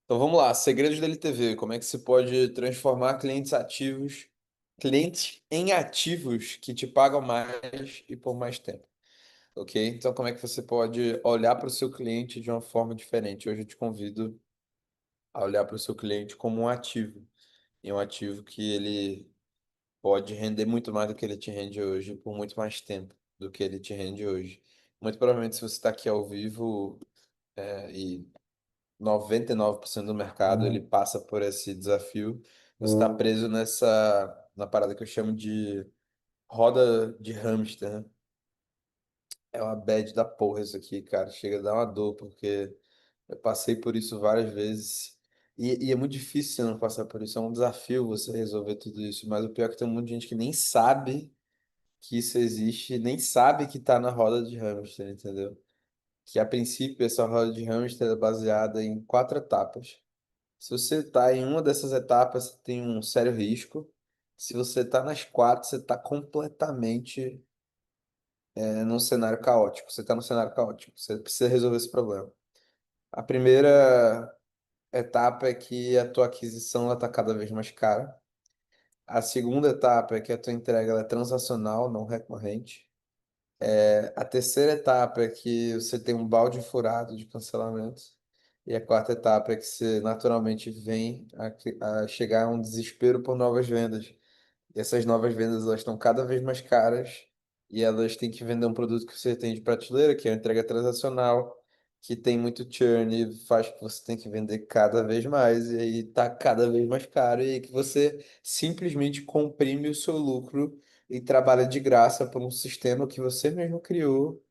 Então vamos lá, segredos da LTV, como é que se pode transformar clientes em ativos que te pagam mais e por mais tempo, ok? Então como é que você pode olhar para o seu cliente de uma forma diferente? Hoje eu te convido a olhar para o seu cliente como um ativo, e um ativo que ele pode render muito mais do que ele te rende hoje, por muito mais tempo do que ele te rende hoje. Muito provavelmente se você está aqui ao vivo, e 99% do mercado ele passa por esse desafio. Você está preso na parada que eu chamo de roda de hamster, né? É uma bad da porra isso aqui, cara. Chega a dar uma dor, porque eu passei por isso várias vezes. E é muito difícil você não passar por isso. É um desafio você resolver tudo isso. Mas o pior é que tem um monte de gente que nem sabe que isso existe, nem sabe que tá na roda de hamster, entendeu? Que a princípio essa roda de hamster é baseada em quatro etapas. Se você está em uma dessas etapas, você tem um sério risco. Se você está nas quatro, você está completamente num cenário caótico. Você está num cenário caótico. Você precisa resolver esse problema. A primeira etapa é que a tua aquisição está cada vez mais cara. A segunda etapa é que a tua entrega ela é transacional, não recorrente. A terceira etapa é que você tem um balde furado de cancelamentos. E a quarta etapa é que você naturalmente vem a chegar a um desespero por novas vendas. E essas novas vendas elas estão cada vez mais caras e elas têm que vender um produto que você tem de prateleira, que é a entrega transacional, que tem muito churn e faz que você tem que vender cada vez mais e aí tá cada vez mais caro e aí que você simplesmente comprime o seu lucro e trabalha de graça por um sistema que você mesmo criou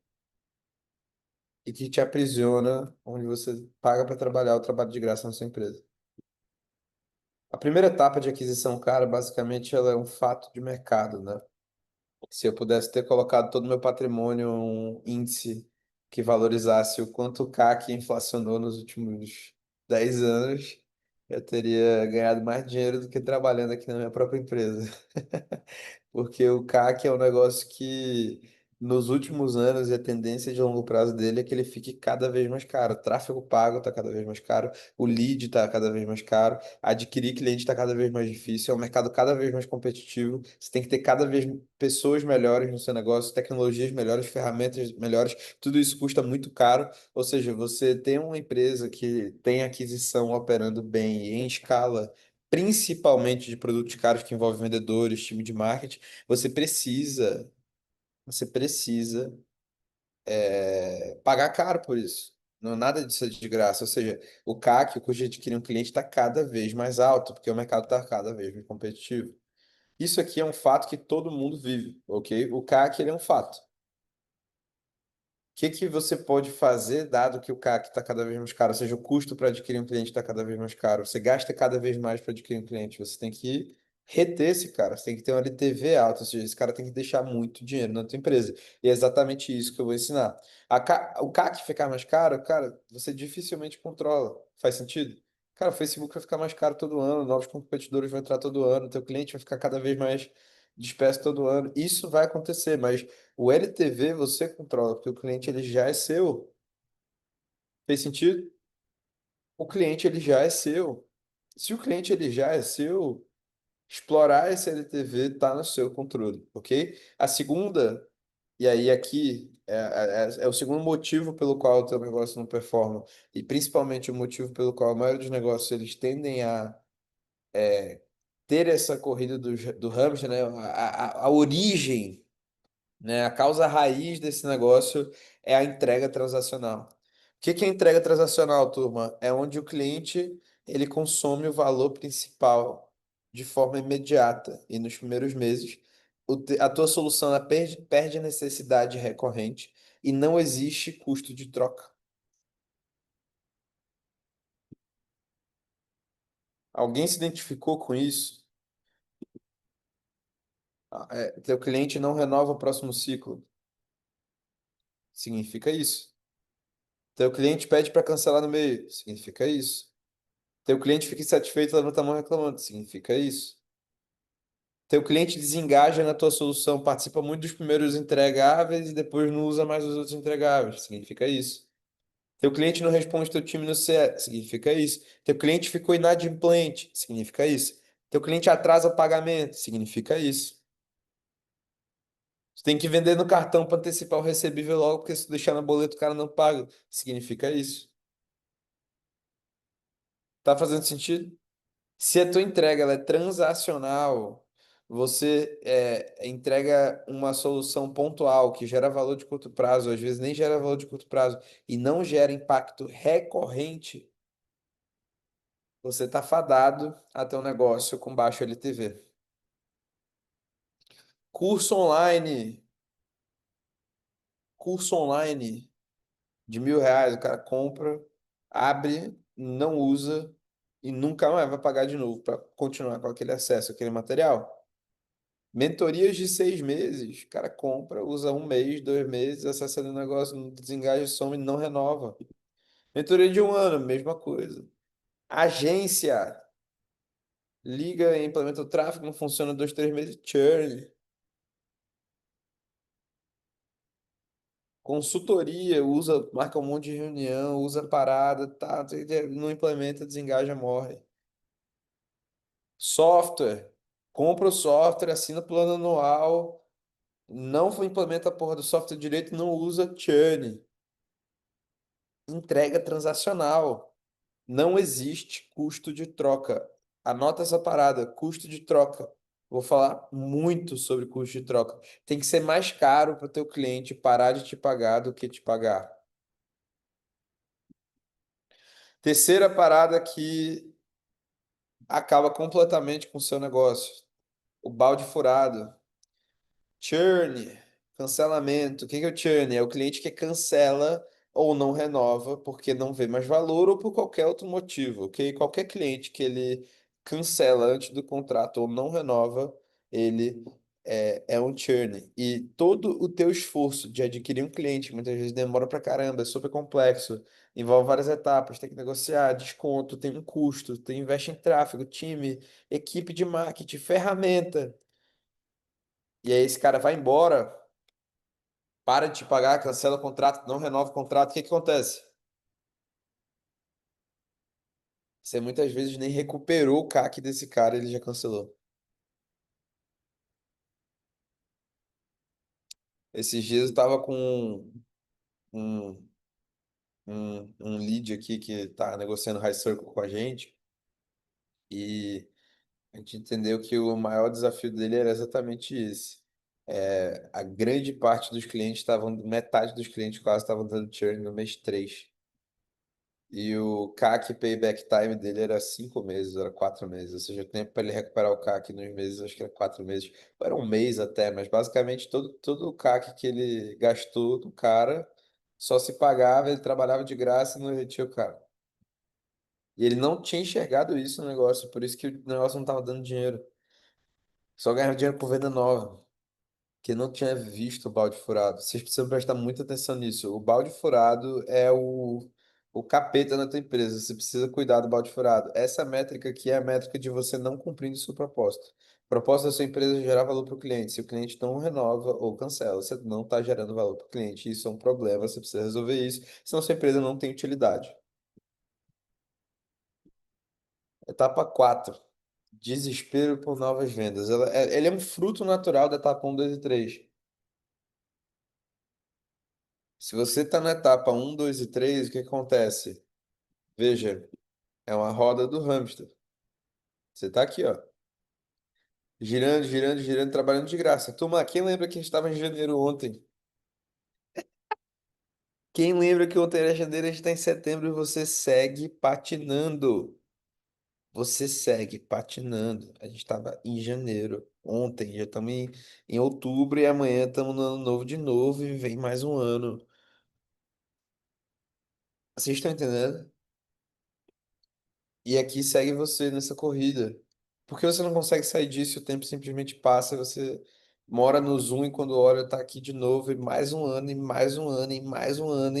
e que te aprisiona, onde você paga para trabalhar o trabalho de graça na sua empresa. A primeira etapa de aquisição, cara, basicamente ela é um fato de mercado, né? Se eu pudesse ter colocado todo o meu patrimônio em um índice que valorizasse o quanto o CAC inflacionou nos últimos 10 anos, eu teria ganhado mais dinheiro do que trabalhando aqui na minha própria empresa. Porque o CAC é um negócio que, nos últimos anos, e a tendência de longo prazo dele é que ele fique cada vez mais caro. O tráfego pago está cada vez mais caro, o lead está cada vez mais caro, adquirir cliente está cada vez mais difícil, é um mercado cada vez mais competitivo. Você tem que ter cada vez pessoas melhores no seu negócio, tecnologias melhores, ferramentas melhores. Tudo isso custa muito caro. Ou seja, você tem uma empresa que tem aquisição operando bem e em escala, principalmente de produtos caros que envolvem vendedores, time de marketing, você precisa pagar caro por isso. Não, nada disso é de graça. Ou seja, o CAC, o custo de adquirir um cliente, está cada vez mais alto, porque o mercado está cada vez mais competitivo. Isso aqui é um fato que todo mundo vive, ok? O CAC, ele é um fato. Que você pode fazer, dado que o CAC está cada vez mais caro, ou seja, o custo para adquirir um cliente está cada vez mais caro, você gasta cada vez mais para adquirir um cliente, você tem que reter esse cara, você tem que ter uma LTV alta, ou seja, esse cara tem que deixar muito dinheiro na tua empresa. E é exatamente isso que eu vou ensinar. O CAC ficar mais caro, cara, você dificilmente controla. Faz sentido? Cara, o Facebook vai ficar mais caro todo ano, novos competidores vão entrar todo ano, teu cliente vai ficar cada vez mais disperso todo ano. Isso vai acontecer, mas o LTV você controla, porque o cliente ele já é seu. Fez sentido? O cliente ele já é seu. Se o cliente ele já é seu, explorar esse LTV está no seu controle, ok? A segunda, e aí aqui é o segundo motivo pelo qual o teu negócio não performa, e principalmente o motivo pelo qual a maioria dos negócios eles tendem a ter essa corrida do hamster, né? A origem, né? A causa raiz desse negócio é a entrega transacional. O que que é entrega transacional, turma? É onde o cliente ele consome o valor principal de forma imediata e nos primeiros meses a tua solução ela perde a necessidade recorrente e não existe custo de troca. Alguém se identificou com isso? Teu cliente não renova o próximo ciclo. Significa isso. Teu cliente pede para cancelar no meio. Significa isso. Teu cliente fica insatisfeito, levanta a mão reclamando. Significa isso. Teu cliente desengaja na tua solução, participa muito dos primeiros entregáveis e depois não usa mais os outros entregáveis. Significa isso. Teu cliente não responde teu time no CS, significa isso. Teu cliente ficou inadimplente, significa isso. Teu cliente atrasa o pagamento, significa isso. Você tem que vender no cartão para antecipar o recebível logo, porque se deixar no boleto o cara não paga, significa isso. Tá fazendo sentido? Se a tua entrega ela é transacional, você entrega uma solução pontual que gera valor de curto prazo, às vezes nem gera valor de curto prazo, e não gera impacto recorrente, você está fadado a ter um negócio com baixo LTV. Curso online, curso online de R$ 1.000, o cara compra, abre, não usa e nunca mais vai pagar de novo para continuar com aquele acesso, aquele material. Mentorias de 6 meses, o cara compra, usa um mês, 2 meses, acessa ali o negócio, não desengaja, some, não renova. Mentoria de um ano, mesma coisa. Agência, liga e implementa o tráfego, não funciona 2, 3 meses, churn. Consultoria, usa, marca um monte de reunião, usa parada, tá, não implementa, desengaja, morre. Software, compra o software, assina o plano anual, não implementa a porra do software direito, não usa, churn. Entrega transacional. Não existe custo de troca. Anota essa parada, custo de troca. Vou falar muito sobre custo de troca. Tem que ser mais caro para o teu cliente parar de te pagar do que te pagar. Terceira parada que acaba completamente com o seu negócio. O balde furado. Churn, cancelamento. O que é o churn? É o cliente que cancela ou não renova porque não vê mais valor ou por qualquer outro motivo, ok? Qualquer cliente que ele cancela antes do contrato ou não renova, ele é um churn. E todo o teu esforço de adquirir um cliente, que muitas vezes demora pra caramba, é super complexo, envolve várias etapas, tem que negociar, desconto, tem um custo, tem investe em tráfego, time, equipe de marketing, ferramenta. E aí esse cara vai embora, para de te pagar, cancela o contrato, não renova o contrato, o que que acontece? Você muitas vezes nem recuperou o CAC desse cara, ele já cancelou. Esses dias eu tava com um, um lead aqui que tá negociando High Circle com a gente e a gente entendeu que o maior desafio dele era exatamente esse. A grande parte dos clientes estavam, metade dos clientes quase estavam dando churn no mês 3. E o CAC payback time dele era 5 meses, era 4 meses. Ou seja, o tempo para ele recuperar o CAC nos meses, acho que era 4 meses. Ou era um mês até, mas basicamente todo o CAC que ele gastou do cara só se pagava, ele trabalhava de graça e não retia o cara. E ele não tinha enxergado isso no negócio, por isso que o negócio não estava dando dinheiro. Só ganhava dinheiro por venda nova. Que não tinha visto o balde furado. Vocês precisam prestar muita atenção nisso. O balde furado é o capeta na tua empresa. Você precisa cuidar do balde furado. Essa métrica aqui é a métrica de você não cumprindo sua proposta. A proposta da sua empresa é gerar valor para o cliente. Se o cliente não renova ou cancela, você não está gerando valor para o cliente. Isso é um problema, você precisa resolver isso, senão sua empresa não tem utilidade. Etapa 4: desespero por novas vendas. Ele é um fruto natural da etapa um, 2 e 3. Se você está na etapa um, 2 e 3, o que acontece? Veja, é uma roda do hamster. Você está aqui, ó, girando, girando, girando, trabalhando de graça. Turma, quem lembra que a gente estava em janeiro ontem? Quem lembra que ontem era janeiro, a gente está em setembro e você segue patinando. Você segue patinando. A gente estava em janeiro ontem, já estamos em outubro e amanhã estamos no ano novo de novo e vem mais um ano. Vocês estão entendendo? E aqui segue você nessa corrida. Por que você não consegue sair disso? O tempo simplesmente passa, você mora no Zoom e quando olha, tá aqui de novo, e mais um ano, e mais um ano, e mais um ano,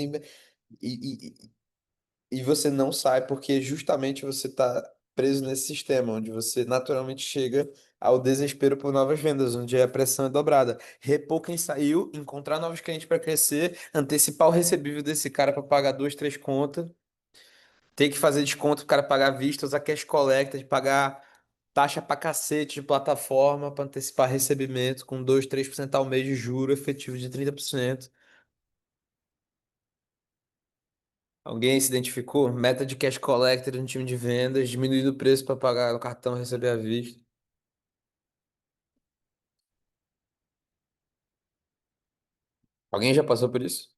e você não sai porque justamente você tá preso nesse sistema, onde você naturalmente chega ao desespero por novas vendas, onde a pressão é dobrada. Repor quem saiu, encontrar novos clientes para crescer, antecipar o recebível desse cara para pagar duas, três contas, ter que fazer desconto para o cara pagar à vista, usar cash collector, pagar taxa pra cacete de plataforma para antecipar recebimento com 2, 3% ao mês de juro efetivo de 30%. Alguém se identificou? Meta de cash collector no time de vendas, diminuindo o preço para pagar no cartão e receber à vista. Alguém já passou por isso?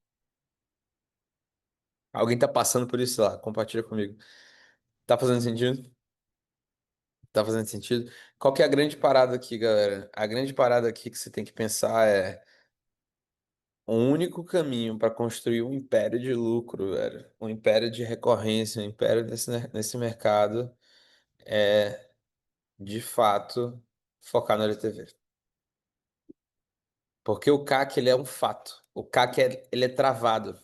Alguém tá passando por isso lá? Compartilha comigo. Tá fazendo sentido? Tá fazendo sentido? Qual que é a grande parada aqui, galera? A grande parada aqui que você tem que pensar é o único caminho para construir um império de lucro, velho, um império de recorrência, um império nesse mercado é, de fato, focar no LTV. Porque o CAC, ele é um fato. O CAC, ele é travado.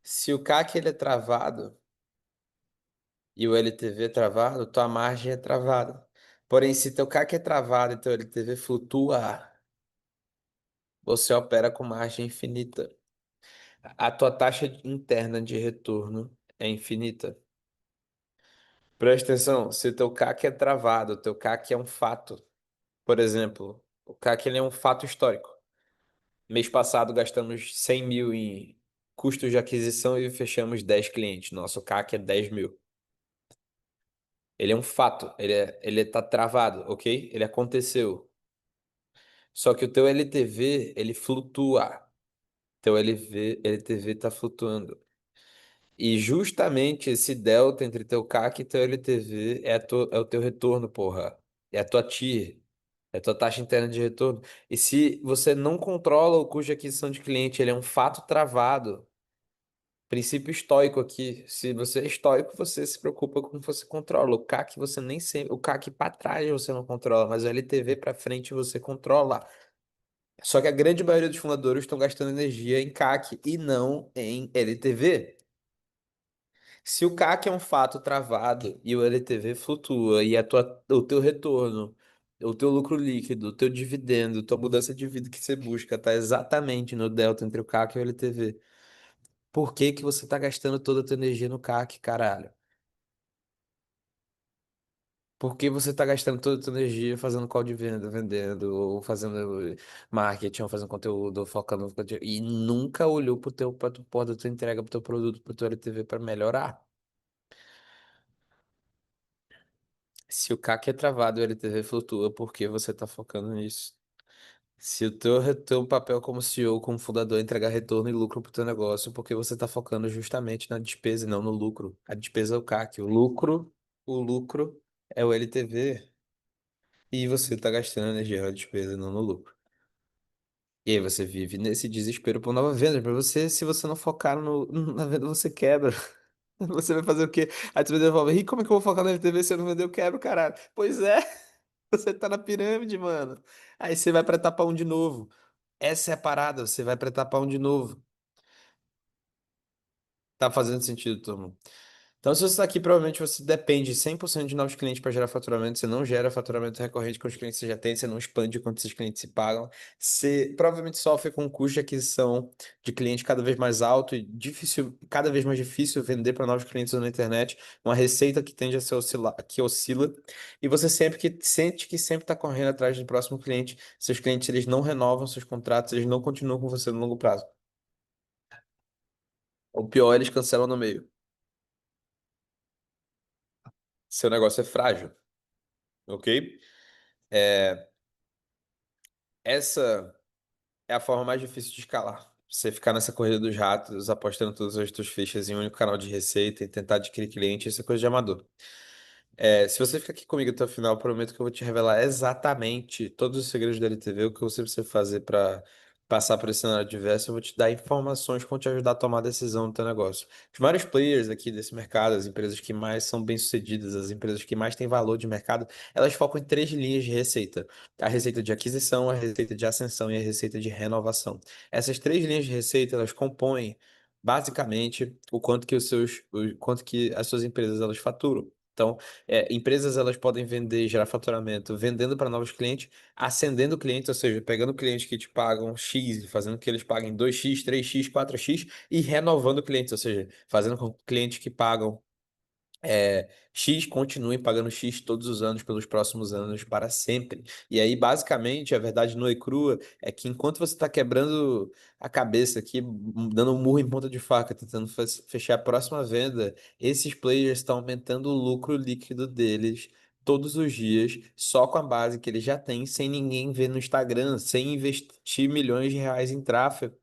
Se o CAC, ele é travado e o LTV é travado, tua margem é travada. Porém, se teu CAC é travado e teu LTV flutua, você opera com margem infinita. A tua taxa interna de retorno é infinita. Presta atenção, se teu CAC é travado, teu CAC é um fato. Por exemplo, o CAC ele é um fato histórico. Mês passado gastamos 100 mil em custos de aquisição e fechamos 10 clientes. Nosso CAC é 10 mil. Ele é um fato, ele tá travado, ok? Ele aconteceu. Só que o teu LTV, ele flutua. Teu LTV tá flutuando. E justamente esse delta entre teu CAC e teu LTV é o teu retorno, porra. É a tua TIR, é a tua taxa interna de retorno. E se você não controla o custo de aquisição de cliente, ele é um fato travado. Princípio estoico aqui. Se você é estoico, você se preocupa com o que você controla. O CAC você nem sempre. O CAC para trás você não controla, mas o LTV para frente você controla. Só que a grande maioria dos fundadores estão gastando energia em CAC e não em LTV. Se o CAC é um fato travado e o LTV flutua e o teu retorno, o teu lucro líquido, o teu dividendo, tua mudança de vida que você busca está exatamente no delta entre o CAC e o LTV. Por que que você está gastando toda a tua energia no CAC, caralho? Por que você está gastando toda a tua energia fazendo call de venda, vendendo, ou fazendo marketing, ou fazendo conteúdo, ou focando no conteúdo, e nunca olhou pra tu, porra, da tua entrega, pro teu produto, pro teu LTV para melhorar? Se o CAC é travado e o LTV flutua, por que você está focando nisso? Se o teu papel como CEO, como fundador, é entregar retorno e lucro para o teu negócio, por que você está focando justamente na despesa e não no lucro? A despesa é o CAC, o lucro é o LTV e você está gastando energia na despesa e não no lucro. E aí você vive nesse desespero por nova venda. Para você, se você não focar na venda, você quebra. Você vai fazer o quê? Aí tu me devolve, e como é que eu vou focar na LTV se eu não vender, eu quebro, caralho? Pois é. Você tá na pirâmide, mano. Aí você vai pra etapa um de novo. Essa é a parada, você vai pra etapa um de novo. Tá fazendo sentido, turma? Então, se você está aqui, provavelmente você depende 100% de novos clientes para gerar faturamento. Você não gera faturamento recorrente com os clientes que você já tem, você não expande quanto esses clientes se pagam. Você provavelmente sofre com um custo de aquisição de cliente cada vez mais alto e difícil, cada vez mais difícil vender para novos clientes na internet. Uma receita que tende a se oscilar, que oscila. E você sempre que sente que sempre está correndo atrás do próximo cliente. Seus clientes eles não renovam seus contratos, eles não continuam com você no longo prazo. O pior, eles cancelam no meio. Seu negócio é frágil, ok? É, essa é a forma mais difícil de escalar. Você ficar nessa corrida dos ratos, apostando todas as suas fichas em um único canal de receita e tentar adquirir cliente, isso é coisa de amador. Se você ficar aqui comigo até o final, eu prometo que eu vou te revelar exatamente todos os segredos da LTV, o que você precisa fazer para passar por esse cenário adverso. Eu vou te dar informações que vão te ajudar a tomar a decisão do teu negócio. Os maiores players aqui desse mercado, as empresas que mais são bem-sucedidas, as empresas que mais têm valor de mercado, elas focam em três linhas de receita: a receita de aquisição, a receita de ascensão e a receita de renovação. Essas três linhas de receita, elas compõem basicamente o quanto que as suas empresas elas faturam. Então, empresas elas podem vender, gerar faturamento, vendendo para novos clientes, ascendendo clientes, ou seja, pegando clientes que te pagam X e fazendo que eles paguem 2x, 3x, 4x e renovando clientes, ou seja, fazendo com que clientes que pagam X continuem pagando X todos os anos pelos próximos anos para sempre. E aí, basicamente, a verdade nua e crua é que enquanto você está quebrando a cabeça aqui, dando um murro em ponta de faca, tentando fechar a próxima venda, esses players estão aumentando o lucro líquido deles todos os dias, só com a base que eles já têm, sem ninguém ver no Instagram, sem investir milhões de reais em tráfego.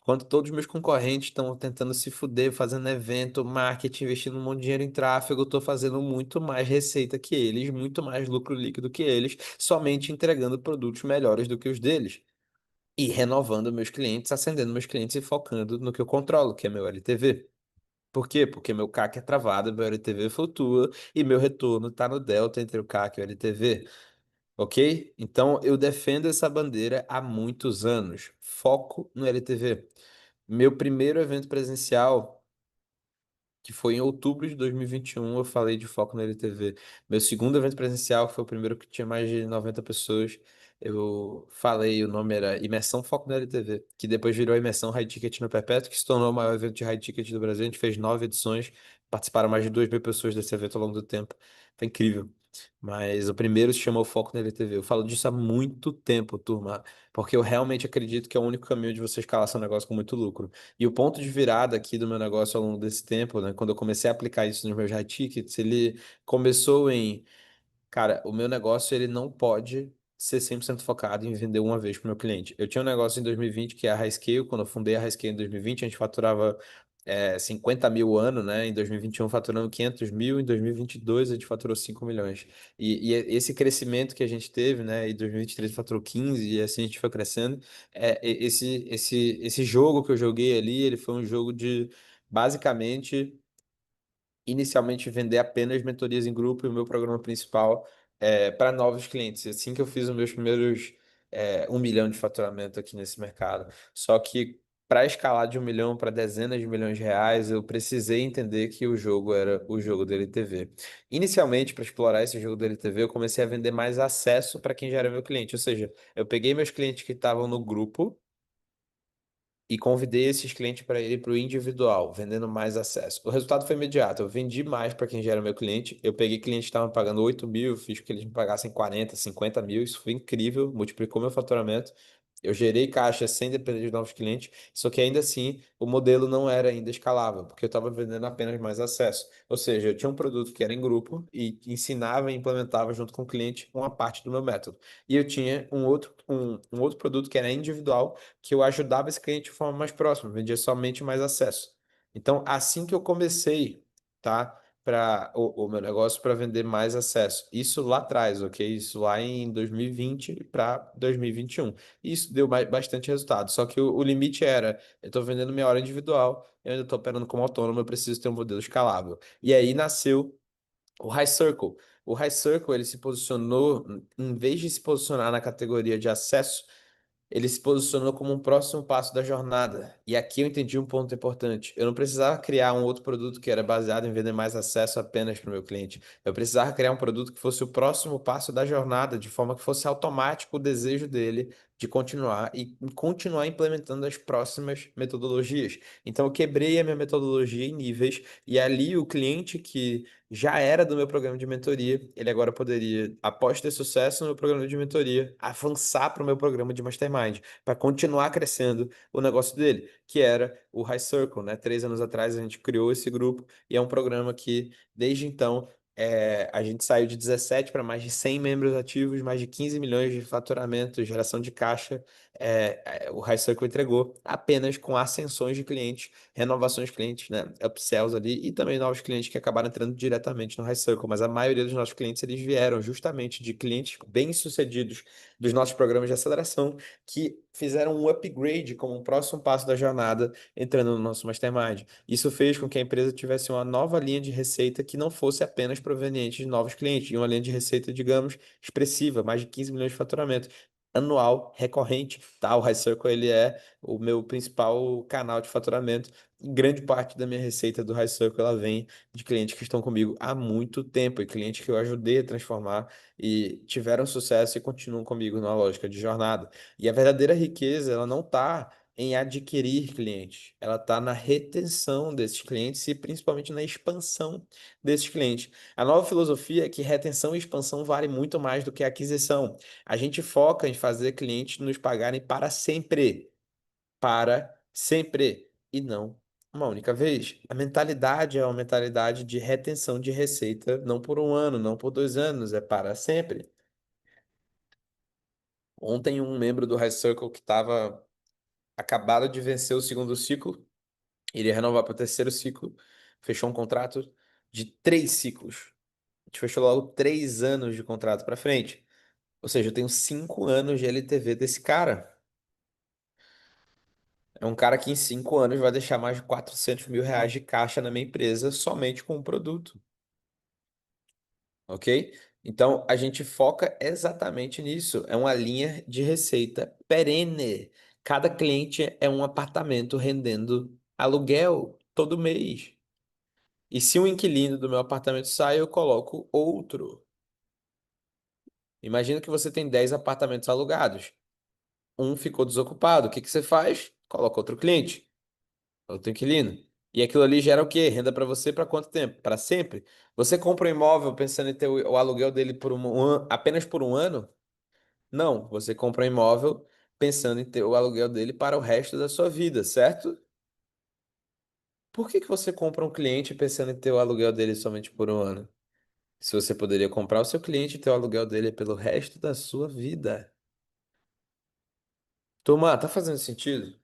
Enquanto todos os meus concorrentes estão tentando se fuder, fazendo evento, marketing, investindo um monte de dinheiro em tráfego, eu estou fazendo muito mais receita que eles, muito mais lucro líquido que eles, somente entregando produtos melhores do que os deles. E renovando meus clientes, acendendo meus clientes e focando no que eu controlo, que é meu LTV. Por quê? Porque meu CAC é travado, meu LTV flutua e meu retorno está no delta entre o CAC e o LTV. Ok? Então eu defendo essa bandeira há muitos anos. Foco no LTV. Meu primeiro evento presencial, que foi em outubro de 2021, eu falei de foco na LTV. Meu segundo evento presencial, que foi o primeiro que tinha mais de 90 pessoas, eu falei, o nome era Imersão Foco na LTV, que depois virou Imersão High Ticket no Perpétuo, que se tornou o maior evento de High Ticket do Brasil. A gente fez 9 edições, participaram mais de 2.000 pessoas desse evento ao longo do tempo. Foi incrível. Mas o primeiro se chamou Foco na LTV. Eu falo disso há muito tempo, turma, porque eu realmente acredito que é o único caminho de você escalar seu negócio com muito lucro. E o ponto de virada aqui do meu negócio ao longo desse tempo, né, quando eu comecei a aplicar isso nos meus high tickets, ele começou em, cara, o meu negócio ele não pode ser 100% focado em vender uma vez para o meu cliente. Eu tinha um negócio em 2020 que é a Highscale. Quando eu fundei a Highscale em 2020, a gente faturava 50 mil ano, né? Em 2021 faturando 500 mil, em 2022 a gente faturou 5 milhões. Esse crescimento que a gente teve, né? Em 2023 faturou 15 e assim a gente foi crescendo. Esse jogo que eu joguei ali, ele foi um jogo de basicamente inicialmente vender apenas mentorias em grupo e o meu programa principal para novos clientes. Assim que eu fiz os meus primeiros 1 milhão de faturamento aqui nesse mercado. Só que para escalar de 1 milhão para dezenas de milhões de reais, eu precisei entender que o jogo era o jogo da LTV. Inicialmente, para explorar esse jogo da LTV, eu comecei a vender mais acesso para quem já era meu cliente. Ou seja, eu peguei meus clientes que estavam no grupo e convidei esses clientes para ir para o individual, vendendo mais acesso. O resultado foi imediato. Eu vendi mais para quem já era meu cliente. Eu peguei clientes que estavam pagando 8 mil, fiz que eles me pagassem 40, 50 mil. Isso foi incrível, multiplicou meu faturamento. Eu gerei caixa sem depender de novos clientes, só que ainda assim o modelo não era ainda escalável, porque eu estava vendendo apenas mais acesso. Ou seja, eu tinha um produto que era em grupo e ensinava e implementava junto com o cliente uma parte do meu método. E eu tinha um outro produto que era individual, que eu ajudava esse cliente de forma mais próxima, vendia somente mais acesso. Então, assim que eu comecei, tá? Para o meu negócio para vender mais acesso. Isso lá atrás, ok? Isso lá em 2020 para 2021. Isso deu bastante resultado. Só que o limite era: eu estou vendendo minha hora individual, eu ainda estou operando como autônomo, eu preciso ter um modelo escalável. E aí nasceu o High Circle. O High Circle, ele se posicionou, em vez de se posicionar na categoria de acesso, ele se posicionou como um próximo passo da jornada. E aqui eu entendi um ponto importante. Eu não precisava criar um outro produto que era baseado em vender mais acesso apenas para o meu cliente. Eu precisava criar um produto que fosse o próximo passo da jornada, de forma que fosse automático o desejo dele de continuar e continuar implementando as próximas metodologias. Então eu quebrei a minha metodologia em níveis e ali o cliente que já era do meu programa de mentoria, ele agora poderia, após ter sucesso no meu programa de mentoria, avançar para o meu programa de mastermind, para continuar crescendo o negócio dele, que era o High Circle, né? 3 anos atrás a gente criou esse grupo e é um programa que, desde então, a gente saiu de 17 para mais de 100 membros ativos, mais de 15 milhões de faturamento, geração de caixa. O High Circle entregou apenas com ascensões de clientes, renovações de clientes, né? Upsells ali e também novos clientes que acabaram entrando diretamente no High Circle. Mas a maioria dos nossos clientes eles vieram justamente de clientes bem-sucedidos dos nossos programas de aceleração que fizeram um upgrade como um próximo passo da jornada entrando no nosso Mastermind. Isso fez com que a empresa tivesse uma nova linha de receita que não fosse apenas proveniente de novos clientes, e uma linha de receita, digamos, expressiva, mais de 15 milhões de faturamento. anual recorrente, tá? O High Circle ele é o meu principal canal de faturamento. E grande parte da minha receita do High Circle ela vem de clientes que estão comigo há muito tempo e clientes que eu ajudei a transformar e tiveram sucesso e continuam comigo na lógica de jornada. E a verdadeira riqueza, ela não está em adquirir clientes, ela está na retenção desses clientes e principalmente na expansão desses clientes. A nova filosofia é que retenção e expansão vale muito mais do que aquisição. A gente foca em fazer clientes nos pagarem para sempre, e não uma única vez. A mentalidade é uma mentalidade de retenção de receita, não por um ano, não por 2 anos, é para sempre. Ontem, um membro do High Circle que estava acabado de vencer o segundo ciclo, iria renovar para o terceiro ciclo, fechou um contrato de 3 ciclos. A gente fechou logo 3 anos de contrato para frente. Ou seja, eu tenho 5 anos de LTV desse cara. É um cara que em 5 anos vai deixar mais de R$ 400 mil de caixa na minha empresa somente com o produto, ok? Então a gente foca exatamente nisso. É uma linha de receita perene. Cada cliente é um apartamento rendendo aluguel todo mês. E se um inquilino do meu apartamento sai, eu coloco outro. Imagina que você tem 10 apartamentos alugados. Um ficou desocupado. O que que você faz? Coloca outro cliente. Outro inquilino. E aquilo ali gera o quê? Renda para você para quanto tempo? Para sempre? Você compra um imóvel pensando em ter o aluguel dele por apenas por um ano? Não, você compra um imóvel pensando em ter o aluguel dele para o resto da sua vida, certo? Por que que você compra um cliente pensando em ter o aluguel dele somente por um ano? Se você poderia comprar o seu cliente e ter o aluguel dele pelo resto da sua vida. Turma, tá fazendo sentido?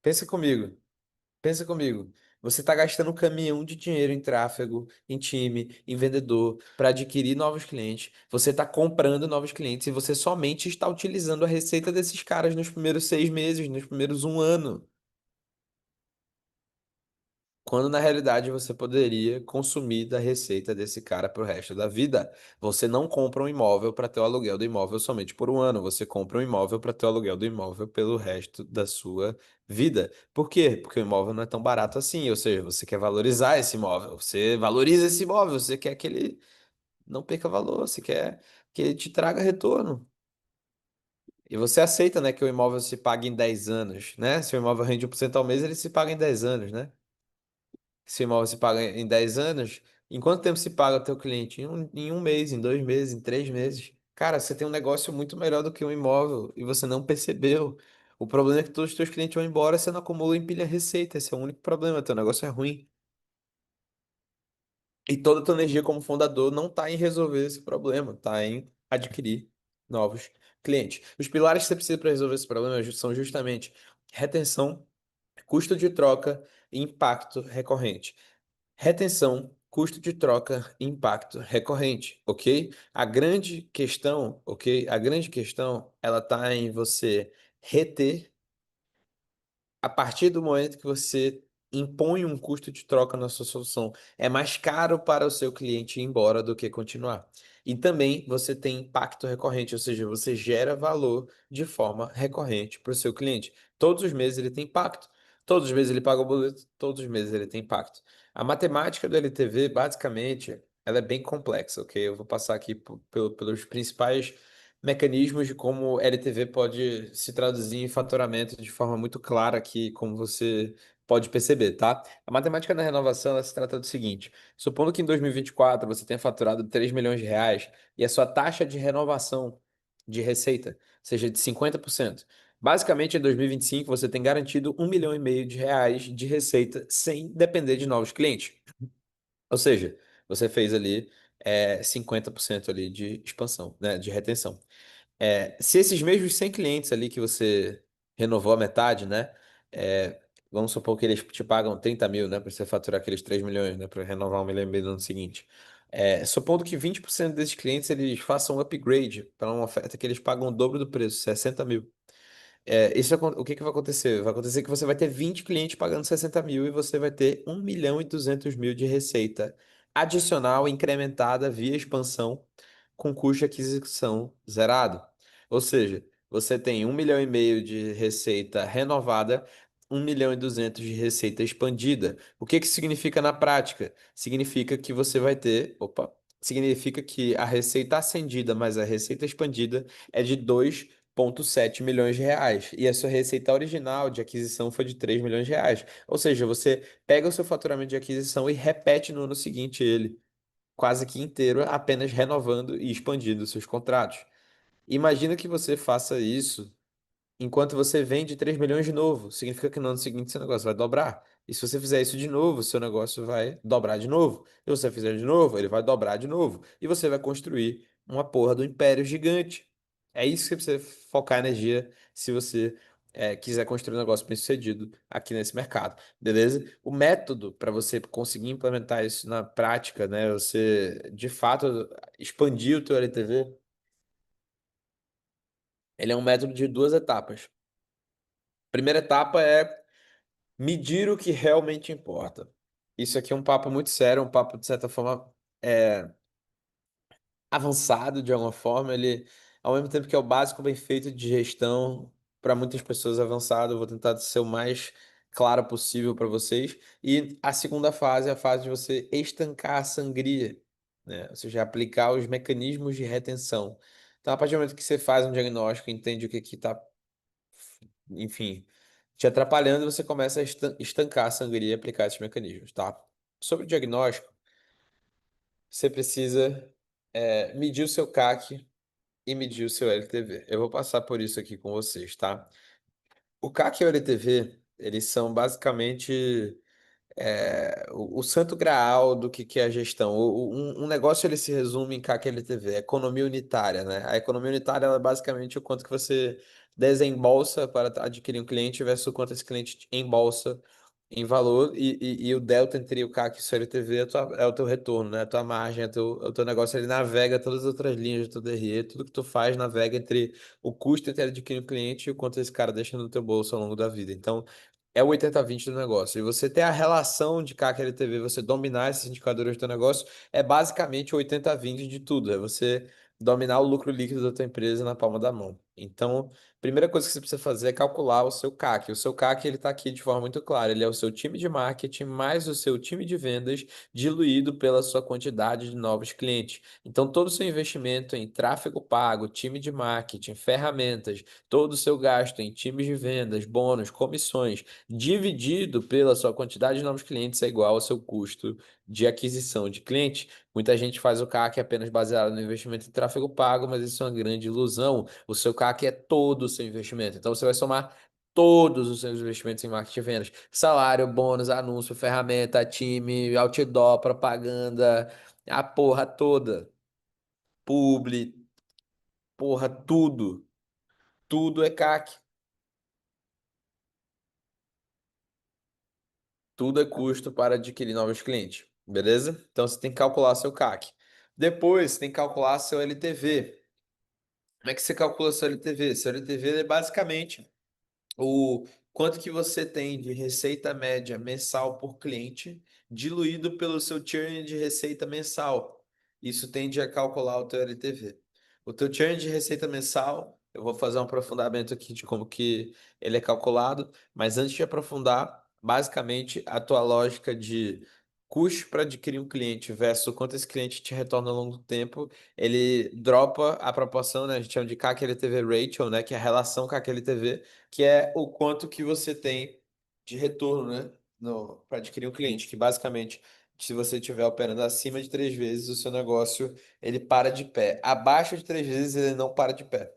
Pensa comigo. Pensa comigo. Você está gastando um caminhão de dinheiro em tráfego, em time, em vendedor, para adquirir novos clientes. Você está comprando novos clientes e você somente está utilizando a receita desses caras nos primeiros 6 meses, nos primeiros um ano. Quando na realidade você poderia consumir da receita desse cara pro resto da vida. Você não compra um imóvel para ter o aluguel do imóvel somente por um ano. Você compra um imóvel para ter o aluguel do imóvel pelo resto da sua vida. Por quê? Porque o imóvel não é tão barato assim. Ou seja, você quer valorizar esse imóvel. Você valoriza esse imóvel. Você quer que ele não perca valor. Você quer que ele te traga retorno. E você aceita, né, que o imóvel se pague em 10 anos, né? Se o imóvel rende 1% ao mês, ele se paga em 10 anos, né? Se o imóvel se paga em 10 anos, em quanto tempo se paga o teu cliente? Em um mês, em 2 meses, em 3 meses. Cara, você tem um negócio muito melhor do que um imóvel e você não percebeu. O problema é que todos os teus clientes vão embora e você não acumula em pilha receita. Esse é o único problema. Teu negócio é ruim. E toda a tua energia como fundador não está em resolver esse problema, está em adquirir novos clientes. Os pilares que você precisa para resolver esse problema são justamente retenção, custo de troca e impacto recorrente. Retenção, custo de troca, impacto recorrente, ok? A grande questão, ok? A grande questão, ela tá em você reter a partir do momento que você impõe um custo de troca na sua solução. É mais caro para o seu cliente ir embora do que continuar. E também você tem impacto recorrente, ou seja, você gera valor de forma recorrente para o seu cliente. Todos os meses ele tem impacto. Todos os meses ele paga o boleto, todos os meses ele tem impacto. A matemática do LTV, basicamente, ela é bem complexa, ok? Eu vou passar aqui pelos principais mecanismos de como LTV pode se traduzir em faturamento de forma muito clara aqui, como você pode perceber, tá? A matemática da renovação, ela se trata do seguinte: supondo que em 2024 você tenha faturado R$ 3 milhões e a sua taxa de renovação de receita seja de 50%. Basicamente, em 2025, você tem garantido R$ 1,5 milhão de receita sem depender de novos clientes. Ou seja, você fez ali 50% ali de expansão, né, de retenção. Se esses mesmos 100 clientes ali que você renovou a metade, né? Vamos supor que eles te pagam 30 mil, né? Para você faturar aqueles 3 milhões, né? Para renovar 1,5 milhão no ano seguinte. Supondo que 20% desses clientes eles façam um upgrade para uma oferta que eles pagam o dobro do preço, 60 mil. O que que vai acontecer? Vai acontecer que você vai ter 20 clientes pagando 60 mil e você vai ter 1,2 milhão de receita adicional, incrementada via expansão com custo de aquisição zerado. Ou seja, você tem 1,5 milhão de receita renovada, 1,2 milhão de receita expandida. O que que significa na prática? Significa que você vai ter, opa, significa que a receita acendida mais a receita expandida é de 2,7 milhões de reais. E a sua receita original de aquisição foi de 3 milhões de reais. Ou seja, você pega o seu faturamento de aquisição e repete no ano seguinte ele quase que inteiro, apenas renovando e expandindo seus contratos. Imagina que você faça isso enquanto você vende 3 milhões de novo. Significa que no ano seguinte seu negócio vai dobrar. E se você fizer isso de novo, seu negócio vai dobrar de novo. E se você fizer de novo, ele vai dobrar de novo. E você vai construir uma porra do império gigante. É isso que você precisa focar energia se você quiser construir um negócio bem-sucedido aqui nesse mercado, beleza? O método para você conseguir implementar isso na prática, né? Você de fato expandir o teu LTV, ele é um método de duas etapas. Primeira etapa é medir o que realmente importa. Isso aqui é um papo muito sério, um papo, de certa forma, é, avançado de alguma forma. Ele, ao mesmo tempo que é o básico bem feito de gestão, para muitas pessoas avançado, eu vou tentar ser o mais claro possível para vocês. E a segunda fase é a fase de você estancar a sangria, né? Ou seja, aplicar os mecanismos de retenção. Então, a partir do momento que você faz um diagnóstico, entende o que está, enfim, te atrapalhando, você começa a estancar a sangria e aplicar esses mecanismos, tá? Sobre o diagnóstico, você precisa medir o seu CAC e medir o seu LTV. Eu vou passar por isso aqui com vocês, tá? O CAC e o LTV, eles são basicamente o santo graal do que é a gestão. Um negócio ele se resume em CAC LTV, economia unitária, né? A economia unitária ela é basicamente o quanto que você desembolsa para adquirir um cliente versus o quanto esse cliente embolsa em valor e o delta entre o CAC e o seu LTV é o teu retorno, né? A tua margem, é o teu negócio, ele navega todas as outras linhas do teu DRE, tudo que tu faz navega entre o custo entre adquirir um cliente e o quanto esse cara deixa no teu bolso ao longo da vida. Então, é o 80/20 do negócio. E você ter a relação de CAC e LTV, você dominar esses indicadores do teu negócio, é basicamente o 80/20 de tudo. É você dominar o lucro líquido da tua empresa na palma da mão. Então, a primeira coisa que você precisa fazer é calcular o seu CAC. O seu CAC, ele está aqui de forma muito clara. Ele é o seu time de marketing mais o seu time de vendas diluído pela sua quantidade de novos clientes. Então, todo o seu investimento em tráfego pago, time de marketing, ferramentas, todo o seu gasto em times de vendas, bônus, comissões, dividido pela sua quantidade de novos clientes é igual ao seu custo de aquisição de cliente. Muita gente faz o CAC apenas baseado no investimento em tráfego pago, mas isso é uma grande ilusão. O seu CAC é todo o seu investimento. Então você vai somar todos os seus investimentos em marketing e vendas: salário, bônus, anúncio, ferramenta, time, outdoor, propaganda, a porra toda, publi, porra, tudo. Tudo é CAC. Tudo é custo para adquirir novos clientes, beleza? Então você tem que calcular seu CAC. Depois, você tem que calcular seu LTV. Como é que você calcula seu LTV? Seu LTV é basicamente o quanto que você tem de receita média mensal por cliente, diluído pelo seu churn de receita mensal. Isso tende a calcular o teu LTV. O teu churn de receita mensal, eu vou fazer um aprofundamento aqui de como que ele é calculado, mas antes de aprofundar, basicamente a tua lógica de custo para adquirir um cliente versus o quanto esse cliente te retorna ao longo do tempo, ele dropa a proporção, né? A gente chama de CAC LTV ratio, né? Que é a relação CAC LTV, que é o quanto que você tem de retorno, né, para adquirir um cliente, que basicamente, se você estiver operando acima de 3 vezes, o seu negócio ele para de pé. Abaixo de 3 vezes, ele não para de pé.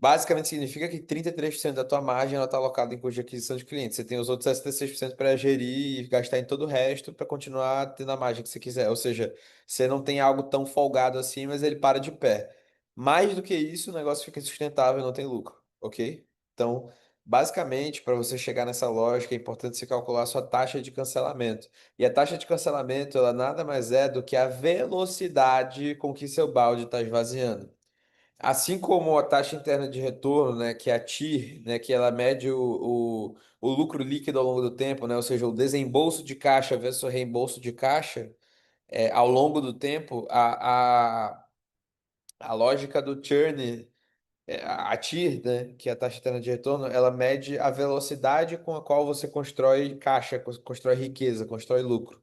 Basicamente significa que 33% da tua margem ela está alocada em custo de aquisição de clientes. Você tem os outros 66% para gerir e gastar em todo o resto para continuar tendo a margem que você quiser. Ou seja, você não tem algo tão folgado assim, mas ele para de pé. Mais do que isso, o negócio fica insustentável e não tem lucro, ok? Então, basicamente, para você chegar nessa lógica, é importante você calcular a sua taxa de cancelamento. E a taxa de cancelamento, ela nada mais é do que a velocidade com que seu balde está esvaziando. Assim como a taxa interna de retorno, né, que é a TIR, né, que ela mede o lucro líquido ao longo do tempo, né, ou seja, o desembolso de caixa versus o reembolso de caixa, ao longo do tempo, a lógica do churn, a TIR, né, que é a taxa interna de retorno, ela mede a velocidade com a qual você constrói caixa, constrói riqueza, constrói lucro.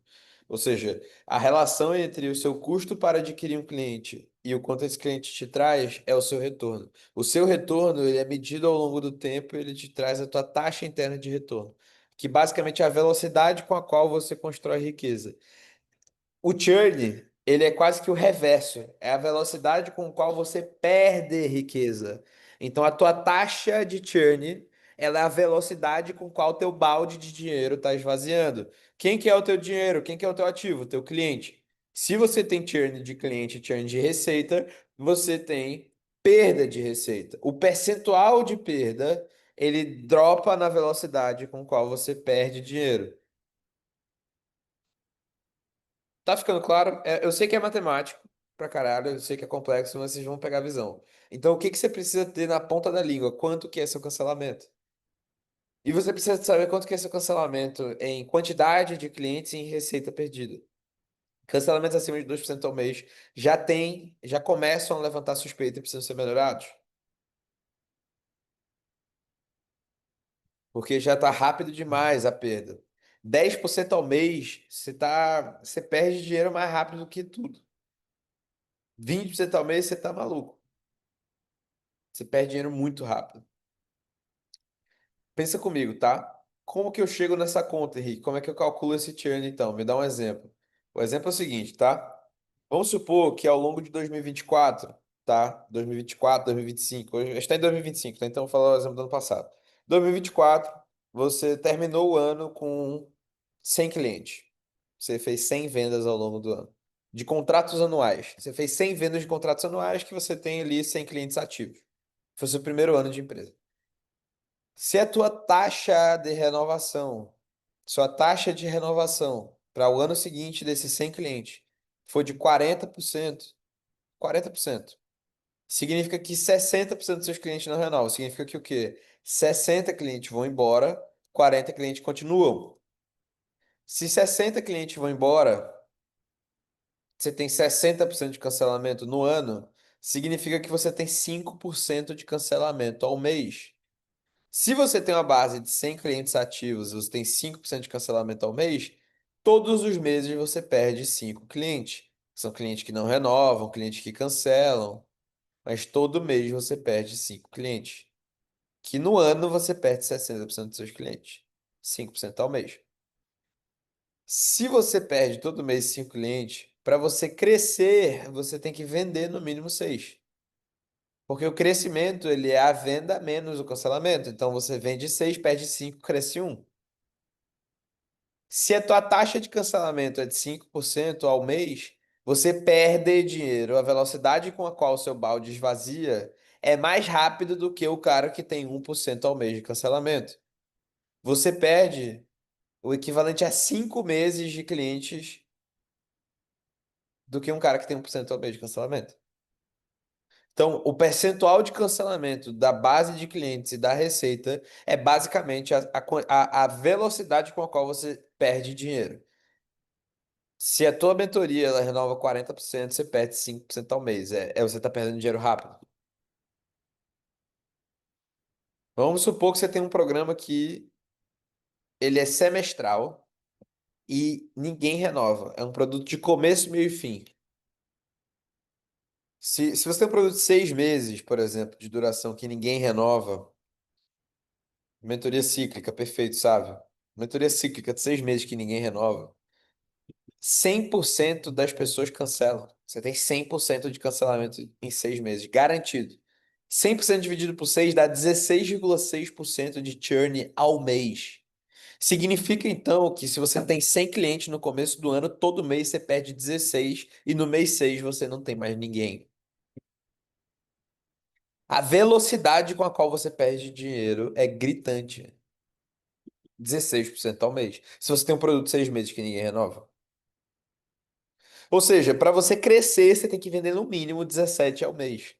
Ou seja, a relação entre o seu custo para adquirir um cliente e o quanto esse cliente te traz é o seu retorno. O seu retorno, ele é medido ao longo do tempo, ele te traz a tua taxa interna de retorno, que basicamente é a velocidade com a qual você constrói riqueza. O churn, ele é quase que o reverso, é a velocidade com qual você perde riqueza. Então, a tua taxa de churn, ela é a velocidade com qual teu balde de dinheiro está esvaziando. Quem que é o teu dinheiro? Quem que é o teu ativo? O teu cliente. Se você tem churn de cliente, churn de receita, você tem perda de receita. O percentual de perda, ele dropa na velocidade com qual você perde dinheiro. Tá ficando claro? Eu sei que é matemático pra caralho, eu sei que é complexo, mas vocês vão pegar a visão. Então, o que que você precisa ter na ponta da língua? Quanto que é seu cancelamento? E você precisa saber quanto que é seu cancelamento em quantidade de clientes e em receita perdida. Cancelamentos acima de 2% ao mês já começam a levantar suspeita e precisam ser melhorados. Porque já tá rápido demais a perda. 10% ao mês, você perde dinheiro mais rápido do que tudo. 20% ao mês, você tá maluco. Você perde dinheiro muito rápido. Pensa comigo, tá? Como que eu chego nessa conta, Henrique? Como é que eu calculo esse churn, então? Me dá um exemplo. O exemplo é o seguinte, tá? Vamos supor que ao longo de 2024, tá? 2024, 2025, hoje está em 2025, tá? Então vou falar o exemplo do ano passado. 2024, você terminou o ano com 100 clientes. Você fez 100 vendas ao longo do ano. De contratos anuais. Você fez 100 vendas de contratos anuais que você tem ali 100 clientes ativos. Foi o seu primeiro ano de empresa. Se a tua taxa de renovação, sua taxa de renovação para o ano seguinte desses 100 clientes for de 40%, 40%, significa que 60% dos seus clientes não renovam. Significa que o quê? 60 clientes vão embora, 40 clientes continuam. Se 60 clientes vão embora, você tem 60% de cancelamento no ano, significa que você tem 5% de cancelamento ao mês. Se você tem uma base de 100 clientes ativos, você tem 5% de cancelamento ao mês, todos os meses você perde 5 clientes. São clientes que não renovam, clientes que cancelam, mas todo mês você perde 5 clientes. Que no ano você perde 60% dos seus clientes. 5% ao mês. Se você perde todo mês 5 clientes, para você crescer, você tem que vender no mínimo 6. Porque o crescimento, ele é a venda menos o cancelamento. Então você vende 6, perde 5, cresce um. Se a tua taxa de cancelamento é de 5% ao mês, você perde dinheiro. A velocidade com a qual o seu balde esvazia é mais rápido do que o cara que tem 1% ao mês de cancelamento. Você perde o equivalente a 5 meses de clientes do que um cara que tem 1% ao mês de cancelamento. Então, o percentual de cancelamento da base de clientes e da receita é basicamente a velocidade com a qual você perde dinheiro. Se a tua mentoria ela renova 40%, você perde 5% ao mês. Você está perdendo dinheiro rápido. Vamos supor que você tem um programa que ele é semestral e ninguém renova. É um produto de começo, meio e fim. Se você tem um produto de 6 meses, por exemplo, de duração que ninguém renova, mentoria cíclica, perfeito, sabe? Mentoria cíclica de 6 meses que ninguém renova. 100% das pessoas cancelam. Você tem 100% de cancelamento em 6 meses, garantido. 100% dividido por 6 dá 16,6% de churn ao mês. Significa então que se você tem 100 clientes no começo do ano, todo mês você perde 16 e no mês 6 você não tem mais ninguém. A velocidade com a qual você perde dinheiro é gritante. 16% ao mês. Se você tem um produto de 6 meses que ninguém renova. Ou seja, para você crescer, você tem que vender no mínimo 17 ao mês.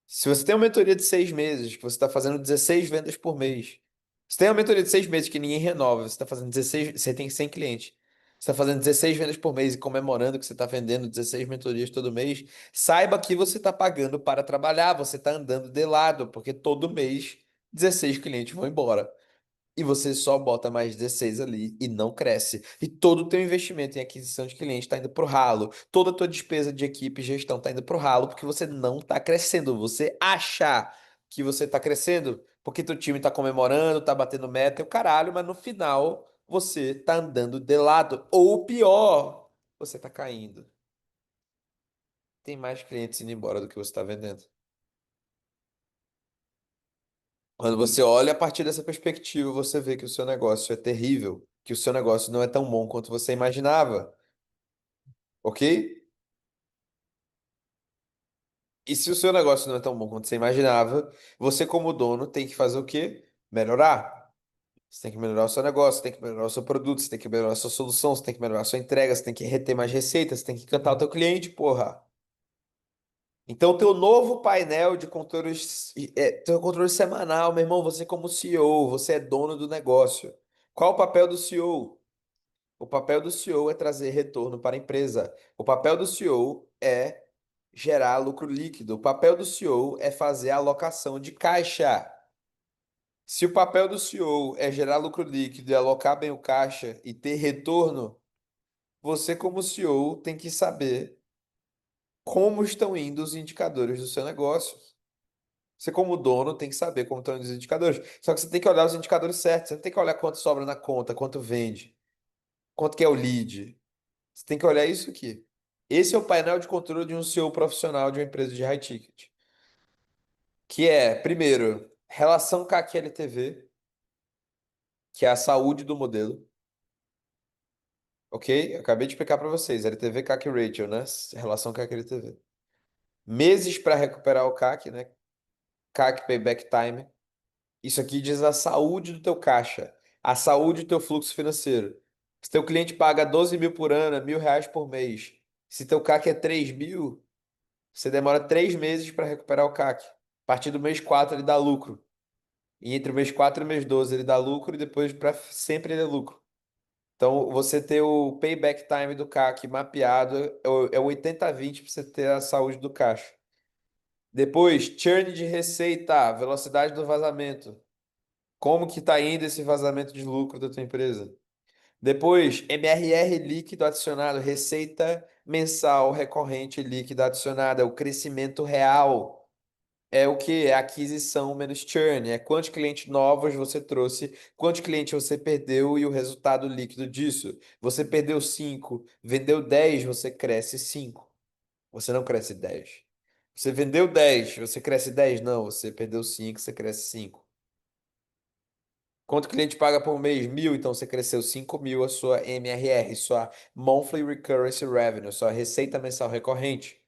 Se você tem uma mentoria de 6 meses, que você está fazendo 16 vendas por mês. Se tem uma mentoria de 6 meses que ninguém renova, você está fazendo 16, você tem 100 clientes. você está fazendo 16 vendas por mês e comemorando que você está vendendo 16 mentorias todo mês, saiba que você está pagando para trabalhar, você está andando de lado, porque todo mês 16 clientes vão embora. E você só bota mais 16 ali e não cresce. E todo o teu investimento em aquisição de clientes está indo pro ralo. Toda a tua despesa de equipe e gestão está indo pro ralo porque você não está crescendo. Você acha que você está crescendo porque teu time está comemorando, está batendo meta e o caralho, mas no final você está andando de lado. Ou pior, você está caindo. Tem mais clientes indo embora do que você está vendendo. Quando você olha a partir dessa perspectiva, você vê que o seu negócio é terrível, que o seu negócio não é tão bom quanto você imaginava, ok? E se o seu negócio não é tão bom quanto você imaginava, você como dono tem que fazer o quê? Melhorar. Você tem que melhorar o seu negócio, você tem que melhorar o seu produto, você tem que melhorar a sua solução, você tem que melhorar a sua entrega, você tem que reter mais receitas, você tem que encantar o teu cliente, porra. Então, teu novo painel de controles, teu controle semanal, meu irmão, você como CEO, você é dono do negócio. Qual o papel do CEO? O papel do CEO é trazer retorno para a empresa. O papel do CEO é gerar lucro líquido. O papel do CEO é fazer a alocação de caixa. Se o papel do CEO é gerar lucro líquido e alocar bem o caixa e ter retorno, você, como CEO, tem que saber como estão indo os indicadores do seu negócio. Você, como dono, tem que saber como estão indo os indicadores. Só que você tem que olhar os indicadores certos. Você não tem que olhar quanto sobra na conta, quanto vende, quanto que é o lead. Você tem que olhar isso aqui. Esse é o painel de controle de um CEO profissional de uma empresa de high ticket. Que é, primeiro, relação CAC-LTV, que é a saúde do modelo. Ok? Eu acabei de explicar para vocês. LTV CAC Ratio, né? Relação CAC-LTV. Meses para recuperar o CAC, né? CAC Payback Time. Isso aqui diz a saúde do teu caixa, a saúde do teu fluxo financeiro. Se teu cliente paga 12 mil por ano, R$ 1.000 por mês. Se teu CAC é 3 mil, você demora 3 meses para recuperar o CAC. A partir do mês 4 ele dá lucro. E entre o mês 4 e o mês 12 ele dá lucro e depois para sempre ele é lucro. Então você ter o payback time do CAC mapeado é o 80-20 para você ter a saúde do caixa. Depois, churn de receita, velocidade do vazamento. Como que está indo esse vazamento de lucro da tua empresa? Depois, MRR líquido adicionado, receita mensal recorrente líquida adicionada, o crescimento real. É o que? É aquisição menos churn. É quantos clientes novos você trouxe, quantos clientes você perdeu e o resultado líquido disso. Você perdeu 5, vendeu 10, você cresce 5. Você não cresce 10. Você vendeu 10, você cresce 10. Não, você perdeu 5, você cresce 5. Quanto cliente paga por mês? 1.000, então você cresceu 5.000 a sua MRR, sua Monthly Recurring Revenue, sua receita mensal recorrente.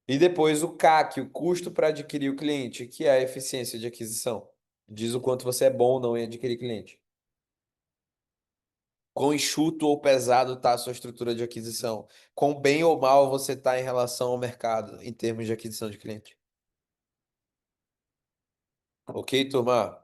E depois o CAC, o custo para adquirir o cliente, que é a eficiência de aquisição. Diz o quanto você é bom ou não em adquirir cliente. Quão enxuto ou pesado está a sua estrutura de aquisição. Quão bem ou mal você está em relação ao mercado em termos de aquisição de cliente. Ok, turma?